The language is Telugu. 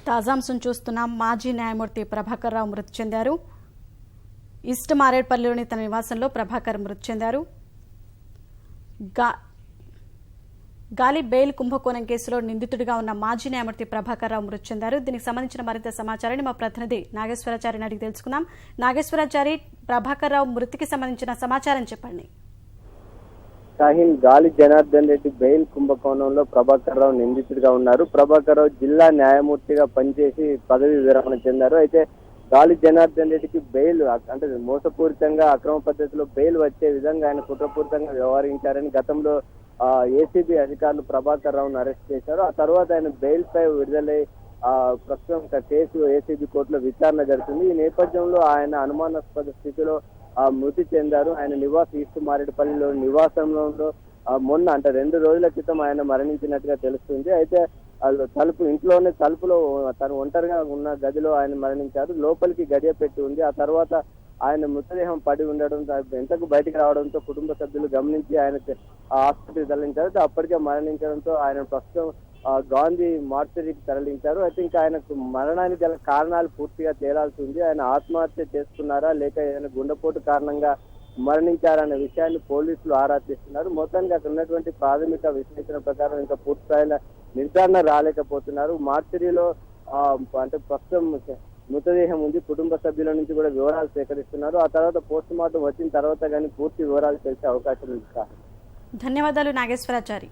తాజాంశం చూస్తున్నాం. మాజీ న్యాయమూర్తి ప్రభాకర్ రావు మృతి చెందారు. ఈస్ట్ మారేడ్పల్లిలోని తన నివాసంలో ప్రభాకర్ మృతి చెందారు. గాలి బెయిల్ కుంభకోణం కేసులో నిందితుడిగా ఉన్న మాజీ న్యాయమూర్తి ప్రభాకర్ రావు మృతి చెందారు. దీనికి సంబంధించిన మరింత సమాచారాన్ని మా ప్రతినిధి నాగేశ్వరాచారిని అడిగి తెలుసుకుందాం. నాగేశ్వరాచారి, ప్రభాకర్ రావు మృతికి సంబంధించిన సమాచారం చెప్పండి. షాహీన్, గాలి జనార్దన్ రెడ్డి బెయిల్ కుంభకోణంలో ప్రభాకర్ రావు నిందితుడిగా ఉన్నారు. ప్రభాకర్ రావు జిల్లా న్యాయమూర్తిగా పనిచేసి పదవి విరమణ చెందారు. అయితే గాలి జనార్దన్ రెడ్డికి బెయిల్ అంటే మోసపూరితంగా అక్రమ పద్ధతిలో బెయిల్ వచ్చే విధంగా ఆయన కుట్రపూరితంగా వ్యవహరించారని గతంలో ఏసీబీ అధికారులు ప్రభాకర్ రావును అరెస్ట్ చేశారు. ఆ తర్వాత ఆయన బెయిల్ పై విడుదలై ప్రస్తుతం కేసు ఏసీబీ కోర్టులో విచారణ జరుగుతుంది. ఈ నేపథ్యంలో ఆయన అనుమానాస్పద స్థితిలో మృతి చెందారు. ఆయన ఈస్ట్ మారేడుపల్లిలో నివాసంలో మొన్న అంటే 2 రోజుల క్రితం ఆయన మరణించినట్టుగా తెలుస్తుంది. అయితే ఇంట్లోనే తలుపులో తను ఒంటరిగా ఉన్న గదిలో ఆయన మరణించారు. లోపలికి గడియ పెట్టి ఉంది. ఆ తర్వాత ఆయన మృతదేహం పడి ఉండడం ఎంతకు బయటికి రావడంతో కుటుంబ సభ్యులు గమనించి ఆయన ఆసుపత్రికి తరలించారు. అప్పటికే మరణించడంతో ఆయన ప్రస్తుతం గాంధీ మార్చరీకి తరలించారు. అయితే ఇంకా ఆయనకు మరణానికి గల కారణాలు పూర్తిగా తేలాల్సి ఉంది. ఆయన ఆత్మహత్య చేసుకున్నారా లేక ఏదైనా గుండెపోటు కారణంగా మరణించారనే విషయాన్ని పోలీసులు ఆరా తీస్తున్నారు. మొత్తానికి అక్కడ ఉన్నటువంటి ప్రాథమిక విశ్లేషణ ప్రకారం ఇంకా పూర్తి స్థాయిలో నిర్ధారణ రాలేకపోతున్నారు. మార్చరీలో అంటే ప్రస్తుతం మృతదేహం ఉంది. కుటుంబ సభ్యుల నుంచి కూడా వివరాలు సేకరిస్తున్నారు. ఆ తర్వాత పోస్ట్ మార్టం వచ్చిన తర్వాత కానీ పూర్తి వివరాలు తెలిసే అవకాశం ఉంది. ధన్యవాదాలు నాగేశ్వరాచారి.